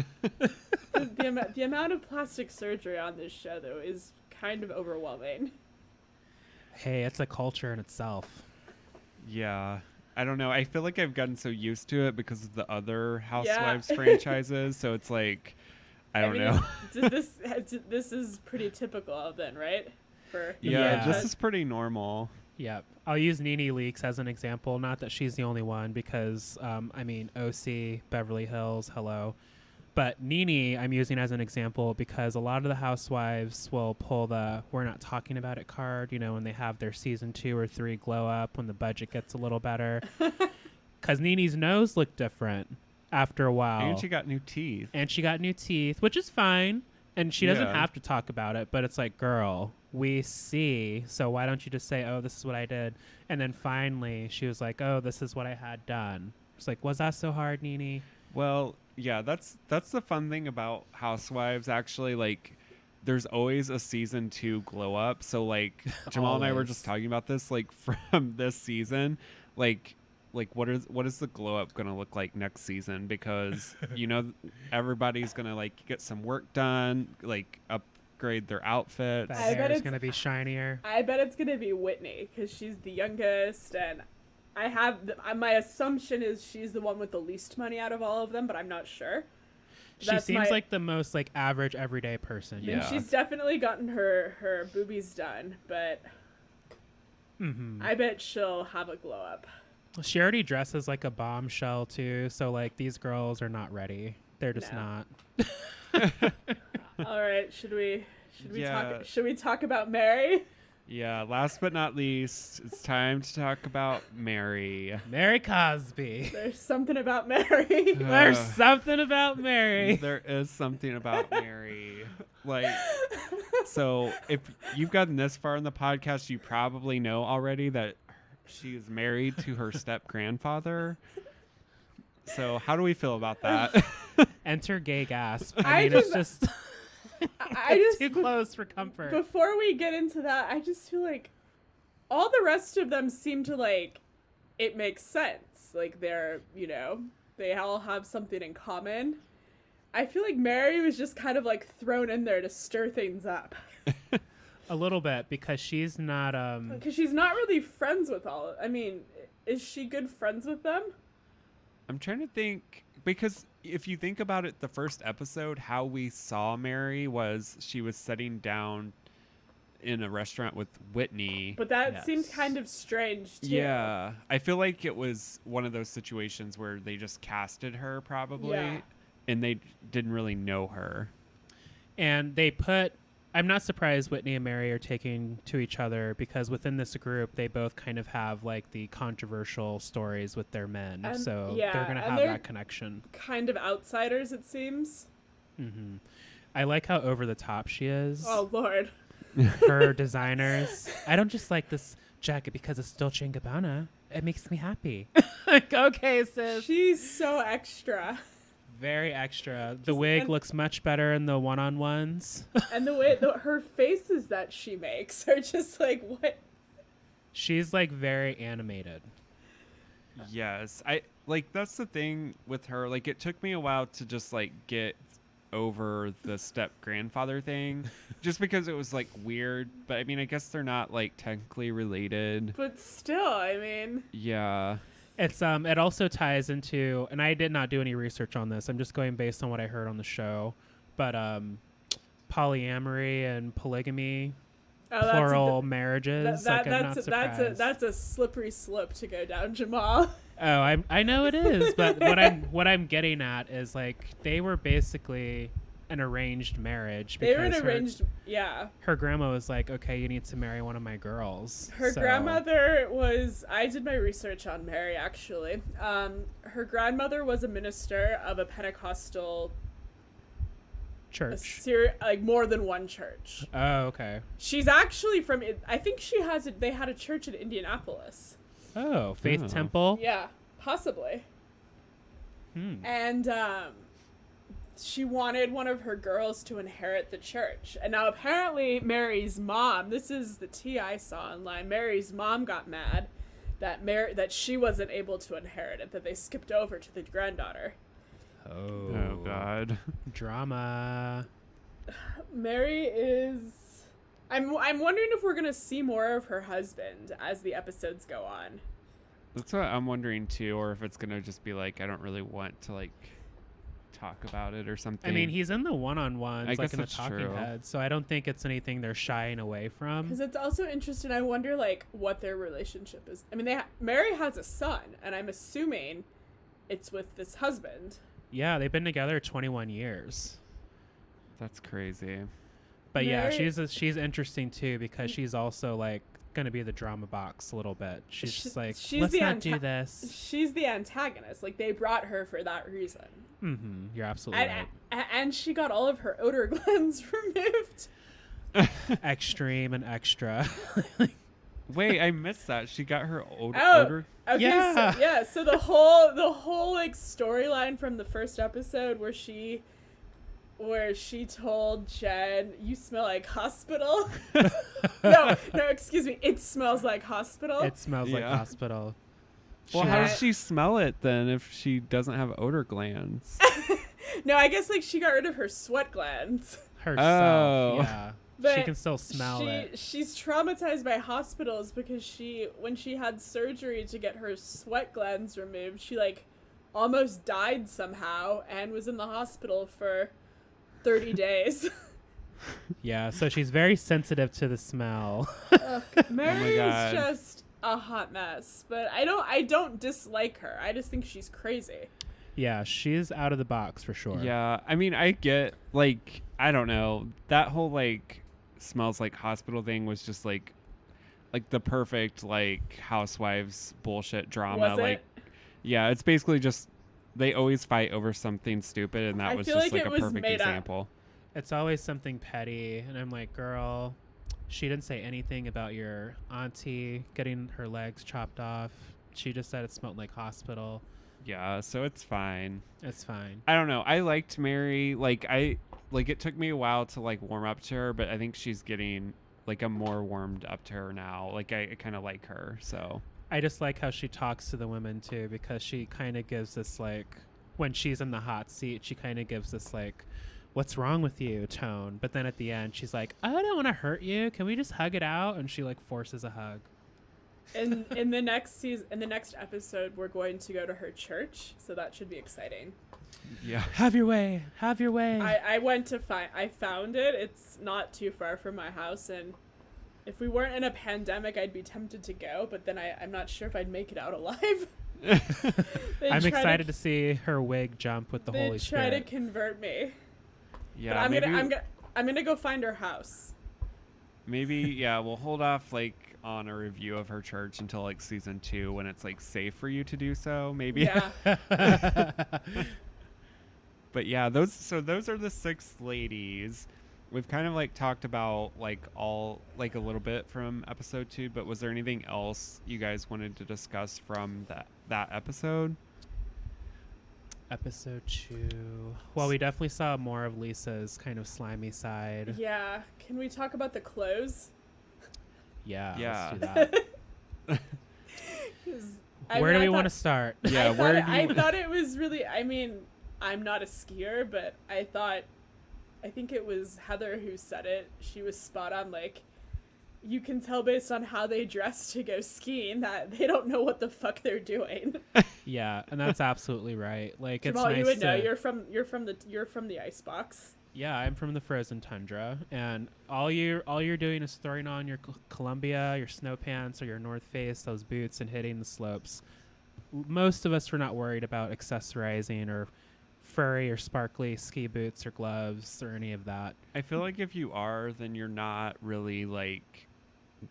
the amount of plastic surgery on this show though is kind of overwhelming. Hey, it's a culture in itself. Yeah. I don't know. I feel like I've gotten so used to it because of the other Housewives franchises. So it's like, I don't know. This is pretty typical then, right? Yeah, Yeah. this is pretty normal. Yep. I'll use Nene Leakes as an example. Not that she's the only one, because, OC, Beverly Hills, hello. But Nene I'm using as an example because a lot of the housewives will pull the "we're not talking about it" card, when they have their season 2 or 3 glow up, when the budget gets a little better. Because Nene's nose looked different after a while. And she got new teeth. Which is fine. And she doesn't Yeah. have to talk about it, but it's like, girl, we see, so why don't you just say, oh, this is what I did? And then finally she was like, oh, this is what I had done. It's like, was that so hard, Nene? Well, yeah, that's the fun thing about Housewives, actually. Like, there's always a season 2 glow up. So, like, Jamal and I were Always. just talking about this, like, from this season. Like what is the glow up gonna look like next season? Because everybody's gonna like get some work done, like upgrade their outfits. That I bet hair is it's- going to be shinier. I bet it's gonna be Whitney because she's the youngest, and my assumption is she's the one with the least money out of all of them, but I'm not sure. She seems like the most like average everyday person. Yeah. And she's definitely gotten her boobies done, but Mm-hmm. I bet she'll have a glow up. She already dresses like a bombshell too, so like these girls are not ready. They're just No. not. All right, should we Yeah. talk about Mary? Yeah, last but not least, it's time to talk about Mary. Mary Cosby. There's something about Mary. There's Ugh. something about Mary. There is something about Mary. Like, so if you've gotten this far in the podcast, you probably know already that she is married to her step grandfather. So how do we feel about that? Enter gay gasp. I I mean, just- it's just I it's just too close for comfort. Before we get into that, I just feel like all the rest of them seem to like it makes sense. Like they're, they all have something in common. I feel like Mary was just kind of like thrown in there to stir things up. A little bit, because she's not Because she's not really friends with all. I mean, is she good friends with them? I'm trying to think, because if you think about it, the first episode, how we saw Mary was she was sitting down in a restaurant with Whitney. But that Yes. seemed kind of strange, too. Yeah, I feel like it was one of those situations where they just casted her probably, Yeah. and they didn't really know her. and I'm not surprised Whitney and Mary are taking to each other, because within this group they both kind of have like the controversial stories with their men, And- so yeah, they're gonna and have they're- that connection. Kind of outsiders, it seems. I like how over the top she is. Oh, Lord. Her designers. I don't just like this jacket because it's Dolce & Gabbana. It makes me happy. Like, okay, sis. She's so extra. Very extra. The wig and- looks much better in the one-on-ones. And the way her faces that she makes are just like, what? She's like very animated. Yes, I like that's the thing with her. Like, it took me a while to just like get over the step grandfather thing, just because it was like weird. But I mean, I guess they're not like technically related. But still, I mean, Yeah. It's it also ties into, and I did not do any research on this. I'm just going based on what I heard on the show, but polyamory and polygamy, oh, plural marriages. that's like, I'm not surprised. that's a slippery slope to go down, Jamal. Oh, I know it is, but what I'm getting at is like they were basically an arranged marriage. They were an because arranged, yeah. Her grandma was like, okay, you need to marry one of my girls. Her So- grandmother was, I did my research on Mary actually. Her grandmother was a minister of a Pentecostal, church. like more than one church. Oh, okay. She's actually from, I think they had a church in Indianapolis. Oh, Faith Oh. Temple. Yeah, possibly. And she wanted one of her girls to inherit the church. And now apparently Mary's mom, this is the tea I saw online, Mary's mom got mad that she wasn't able to inherit it, that they skipped over to the granddaughter. Oh God. Drama. Mary is... I'm wondering if we're going to see more of her husband as the episodes go on. That's what I'm wondering too, or if it's gonna just be like I don't really want to like talk about it or something. I mean, he's in the one-on-ones, I like guess in the that's talking true. heads, so I don't think it's anything they're shying away from. Because it's also interesting. I wonder, like, what their relationship is. I mean, Mary has a son, and I'm assuming it's with this husband. Yeah, they've been together 21 years. That's crazy. But yeah, Mary- she's interesting too, because she's also like gonna be the drama box a little bit. She's just like, she's let's the not do this. She's the antagonist. Like, they brought her for that reason. You're absolutely And she got all of her odor glands removed. right. Extreme and extra. Wait, I missed that. She got her Oh, odor. okay, Yeah. so the whole like storyline from the first episode where she told Jen, "You smell like hospital." no, excuse me. It smells like hospital. It smells like Yeah. hospital. Well, She how had- does she smell it then if she doesn't have odor glands? No, I guess like she got rid of her sweat glands. herself? Oh. Yeah, she But can still smell it. She's traumatized by hospitals because when she had surgery to get her sweat glands removed, she like almost died somehow and was in the hospital for 30 days. Yeah, so she's very sensitive to the smell. Mary God. is just a hot mess, but I don't dislike her. I just think she's crazy. Yeah, she's out of the box for sure. Yeah, I mean, I get like I don't know, that whole like smells like hospital thing was just like the perfect like housewives bullshit drama. Was like, it? yeah, it's basically just they always fight over something stupid, and that I was feel just like like it a was perfect made up. example. It's always something petty, and I'm like, girl, she didn't say anything about your auntie getting her legs chopped off. She just said it smelled like hospital. Yeah, so it's fine. It's fine. I don't know. I liked Mary. Like it took me a while to like warm up to her, but I think she's getting like I'm more warmed up to her now. Like I kind of like her. So I just like how she talks to the women too, because she kind of gives this like when she's in the hot seat, she kind of gives this like, "What's wrong with you?" tone. But then at the end, she's like, "I don't want to hurt you. Can we just hug it out?" And she like forces a hug. In the next season, in the next episode, we're going to go to her church, so that should be exciting. Yeah. Have your way. Have your way. I went to I found it. It's not too far from my house, and if we weren't in a pandemic, I'd be tempted to go, but then I'm not sure if I'd make it out alive. I'm excited to see her wig jump with the Holy They Spirit. try to convert me. Yeah. But maybe, I'm gonna go find her house. maybe, yeah, we'll hold off like on a review of her church until like season 2 when it's like safe for you to do so. Maybe. Yeah. But yeah, those are the 6 ladies. We've kind of like talked about like all like a little bit from episode 2, but was there anything else you guys wanted to discuss from that episode? Episode 2. Well, we definitely saw more of Lisa's kind of slimy side. Yeah. Can we talk about the clothes? Yeah. Yeah. Let's do that. Where do we want to start? Yeah, I thought it was really, I mean, I'm not a skier, but I think it was Heather who said it. She was spot on. Like, you can tell based on how they dress to go skiing that they don't know what the fuck they're doing. Yeah, and that's absolutely right. Like, it's Jamal, nice you would know. to- You're from the icebox. Yeah, I'm from the frozen tundra, and all you're doing is throwing on your Columbia, your snow pants, or your North Face, those boots, and hitting the slopes. Most of us were not worried about accessorizing or furry or sparkly ski boots or gloves or any of that. I feel like if you are, then you're not really like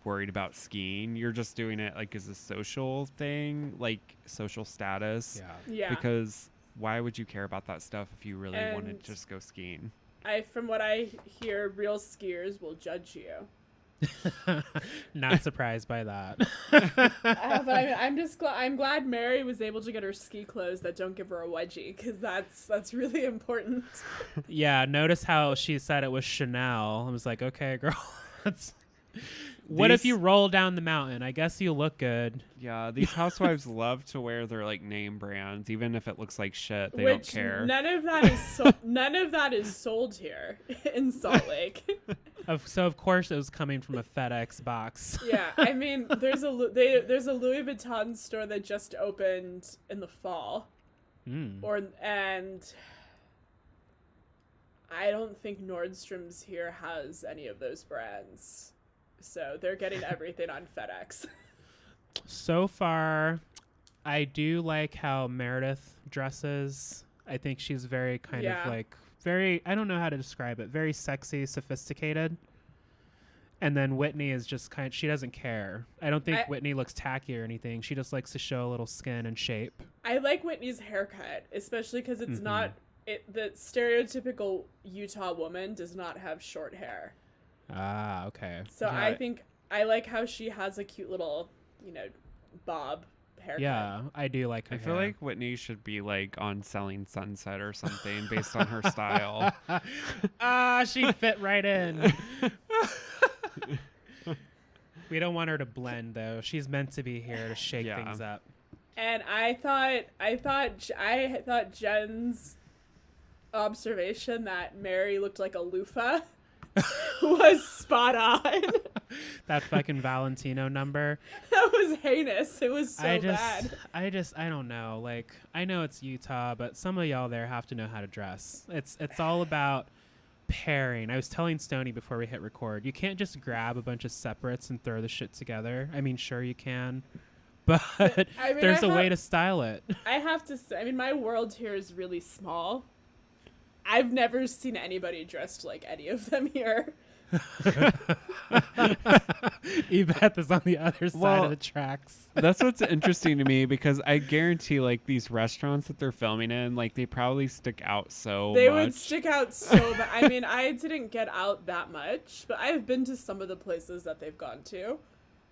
worried about skiing. You're just doing it like as a social thing, like social status. Yeah. Because why would you care about that stuff if you really want And to just go skiing? From what I hear, real skiers will judge you. Not surprised by that. But I'm glad Mary was able to get her ski clothes that don't give her a wedgie, because that's really important. Yeah, notice how she said it was Chanel. I was like, okay, girl. What if you roll down the mountain? I guess you look good. Yeah, these housewives love to wear their like name brands, even if it looks like shit. They Which don't care. none of that is sold here in Salt Lake. So of course it was coming from a FedEx box. Yeah, I mean, there's a Louis Vuitton store that just opened in the fall, and I don't think Nordstrom's here has any of those brands, so they're getting everything on FedEx. So far, I do like how Meredith dresses. I think she's very kind of like very, I don't know how to describe it, very sexy, sophisticated. And then Whitney is just she doesn't care. I don't think Whitney looks tacky or anything. She just likes to show a little skin and shape. I like Whitney's haircut, especially because it's not, the stereotypical Utah woman does not have short hair. Ah, okay. So yeah. I think I like how she has a cute little, bob haircut. Yeah, I do like her I feel like Whitney should be like on Selling Sunset or something based on her style. She'd fit right in. We don't want her to blend though. She's meant to be here to shake things up. And I thought Jen's observation that Mary looked like a loofah was spot on. That fucking Valentino number. That was heinous. It was so bad. I don't know. Like, I know it's Utah, but some of y'all there have to know how to dress. It's all about pairing. I was telling Stoney before we hit record, you can't just grab a bunch of separates and throw the shit together. I mean, sure you can, but there's a way to style it. I have to say, my world here is really small. I've never seen anybody dressed like any of them here. Ebeth is on the other side of the tracks. That's what's interesting to me, because I guarantee like these restaurants that they're filming in, like they probably stick out so They much. would stick out so bad. I mean, I didn't get out that much, but I've been to some of the places that they've gone to.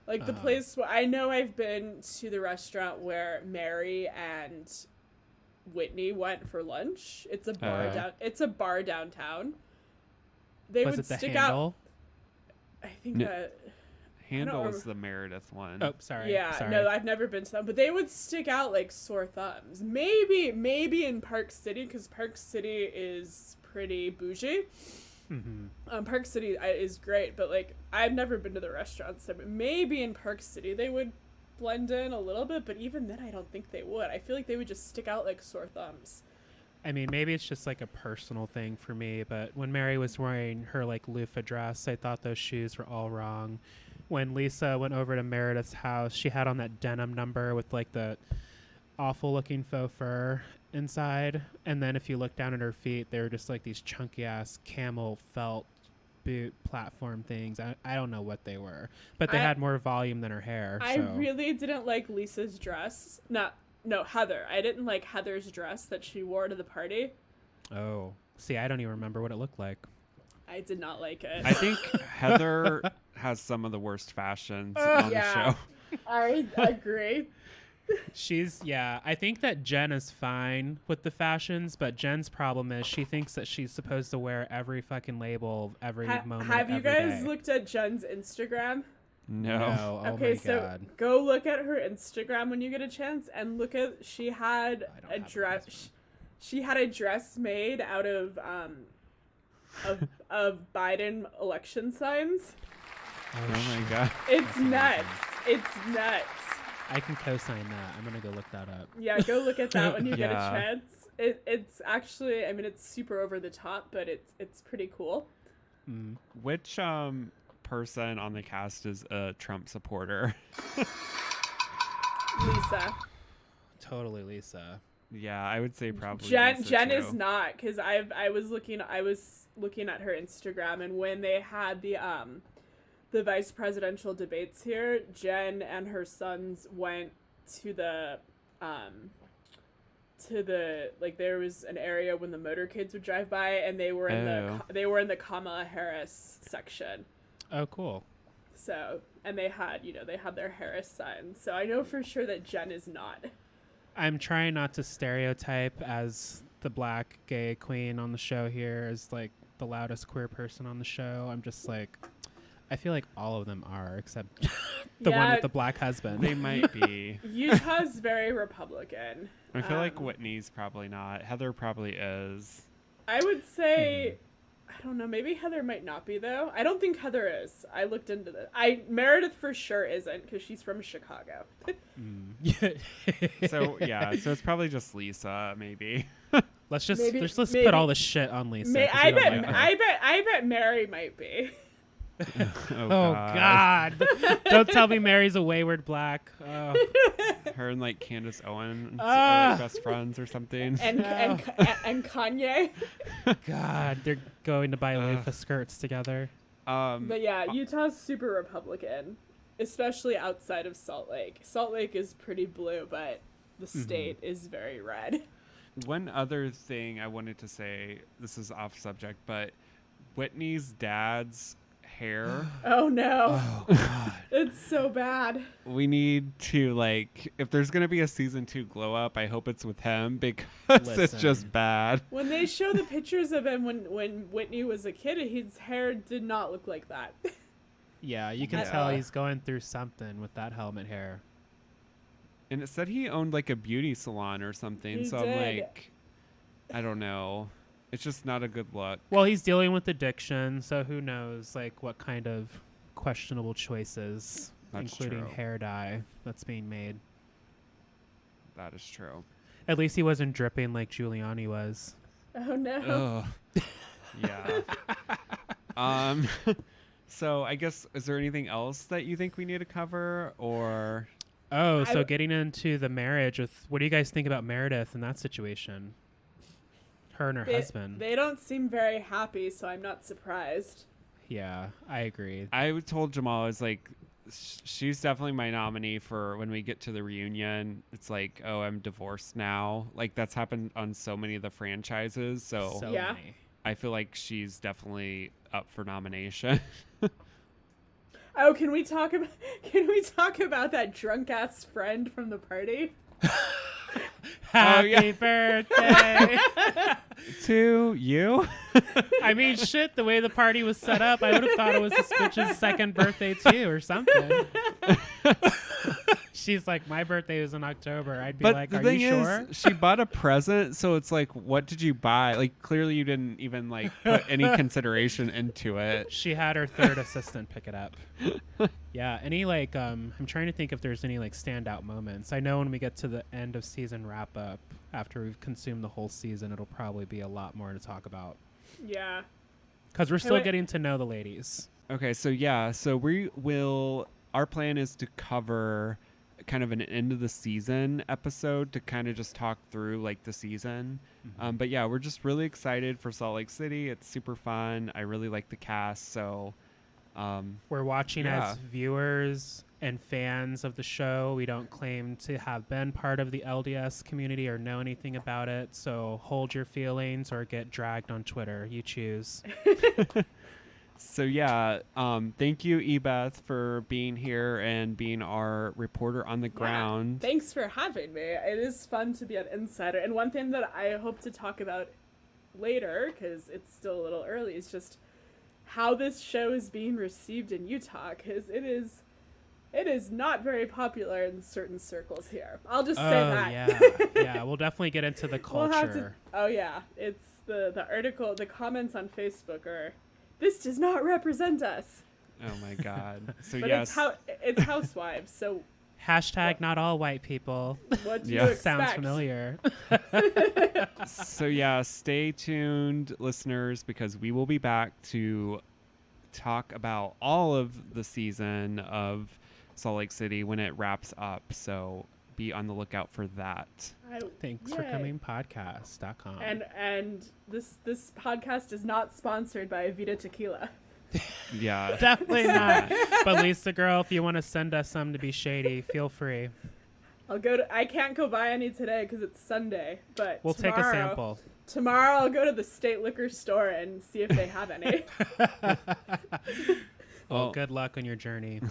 Like the place where I know I've been to the restaurant where Mary and Whitney went for lunch. It's a bar It's a bar downtown. They would stick out. I think Handle's the Meredith one. Oh, sorry. Yeah, sorry. no, I've never been to them, but they would stick out like sore thumbs. Maybe in Park City, because Park City is pretty bougie. Mm-hmm. Park City is great, but like I've never been to the restaurants. So maybe in Park City they would blend in a little bit, but even then I don't think they would. I feel like they would just stick out like sore thumbs. I mean, maybe it's just like a personal thing for me, but when Mary was wearing her like loofah dress, I thought those shoes were all wrong. When Lisa went over to Meredith's house, she had on that denim number with like the awful looking faux fur inside. And then if you look down at her feet, they were just like these chunky ass camel felt boot platform things. I don't know what they were, but they had more volume than her hair. I really didn't like Lisa's dress. No, Heather. I didn't like Heather's dress that she wore to the party. Oh, see, I don't even remember what it looked like. I did not like it. I think Heather has some of the worst fashions on the show. I agree. I think that Jen is fine with the fashions, but Jen's problem is she thinks that she's supposed to wear every fucking label every moment. Have you guys day. looked at Jen's Instagram? No. Oh Okay, my so God. go look at her Instagram when you get a chance, and look at she had I don't a have dress. She had a dress made out of Biden election signs. Oh my God. It's nuts. It's nuts. I can co-sign that. I'm gonna go look that up. Yeah, go look at that when you get a Yeah. chance. It's actually, I mean, it's super over the top, but it's pretty cool. Mm. Which person on the cast is a Trump supporter? Lisa. Totally, Lisa. Yeah, I would say probably Jen Lisa Jen too. is not, because I was looking at her Instagram, and when they had the vice presidential debates here, Jen and her sons went to the like, there was an area when the motorcades would drive by, and they were in the Kamala Harris section. Oh, cool. So, and they had their Harris signs. So I know for sure that Jen is not. I'm trying not to stereotype as the black gay queen on the show here as like the loudest queer person on the show. I'm just like, I feel like all of them are, except the one with the black husband. They might be. Utah's very Republican. I feel like Whitney's probably not. Heather probably is. I would say, I don't know, maybe Heather might not be, though. I don't think Heather is. I looked into this. Meredith for sure isn't, because she's from Chicago. So it's probably just Lisa, maybe. Let's Maybe- put all the shit on Lisa. 'Cause we don't like her. I bet Mary might be. Oh God! Don't tell me Mary's a wayward black. Oh. Her and like Candace Owens are like best friends or something. And Kanye. God, they're going to buy loofah skirts together. But yeah, Utah's super Republican, especially outside of Salt Lake. Salt Lake is pretty blue, but the state is very red. One other thing I wanted to say, this is off subject, but Whitney's dad's hair. Oh no. Oh God. It's so bad. We need to, like, if there's going to be a season 2 glow up, I hope it's with him, because it's Listen. just bad. When they show the pictures of him when Whitney was a kid, his hair did not look like that. Yeah, you can At tell all. he's going through something with that helmet hair. And it said he owned like a beauty salon or something. He So did. I'm like, I don't know. It's just not a good look. Well, he's dealing with addiction, so who knows, like, what kind of questionable choices, That's including true. hair dye, that's being made. That is true. At least he wasn't dripping like Giuliani was. Oh no. Ugh. Yeah. So I guess, is there anything else that you think we need to cover, or? Oh, so getting into the marriage with, what do you guys think about Meredith in that situation? Her and her husband. They don't seem very happy, so I'm not surprised. Yeah, I agree. I told Jamal, I was like, she's definitely my nominee for when we get to the reunion. It's like, oh, I'm divorced now. Like, that's happened on so many of the franchises. So Yeah. many. I feel like she's definitely up for nomination. Oh, can we talk about that drunk ass friend from the party? Happy birthday to you. I mean, shit, the way the party was set up, I would have thought it was this bitch's second birthday too or something. She's like, my birthday is in October. I'd be But like, the are thing you sure? is, she bought a present, so it's like, what did you buy? Like, clearly you didn't even like put any consideration into it. She had her third assistant pick it up. Yeah, any like I'm trying to think if there's any like standout moments. I know when we get to the end of season wrap up, after we've consumed the whole season, it'll probably be a lot more to talk about. Yeah. Because we're still getting to know the ladies. Okay, so yeah, so we will. Our plan is to cover kind of an end of the season episode to kind of just talk through like the season. Mm-hmm. But yeah, we're just really excited for Salt Lake City. It's super fun. I really like the cast. So we're watching yeah. as viewers and fans of the show. We don't claim to have been part of the LDS community or know anything about it. So hold your feelings or get dragged on Twitter. You choose. So yeah, thank you, Ebeth, for being here and being our reporter on the ground. Thanks for having me. It is fun to be an insider. And one thing that I hope to talk about later, because it's still a little early, is just how this show is being received in Utah, because it is not very popular in certain circles here. I'll just say that. Yeah, we'll definitely get into the culture. It's the article, the comments on Facebook are, this does not represent us. Oh my God. So but yes, it's housewives. So hashtag not all white people. what do you Yeah. expect? Sounds familiar. so yeah, stay tuned, listeners, because we will be back to talk about all of the season of Salt Lake City when it wraps up. So be on the lookout for that. Thanks for coming, podcast.com. And this podcast is not sponsored by Avita Tequila. Yeah. Definitely not. But Lisa girl, if you want to send us some to be shady, feel free. I can't go buy any today because it's Sunday, but we'll take a sample. Tomorrow I'll go to the state liquor store and see if they have any. Well, good luck on your journey.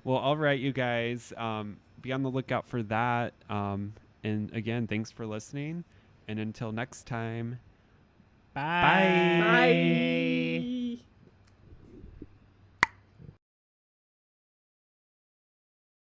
Well, all right, you guys, be on the lookout for that. And again, thanks for listening. And until next time, Bye. bye.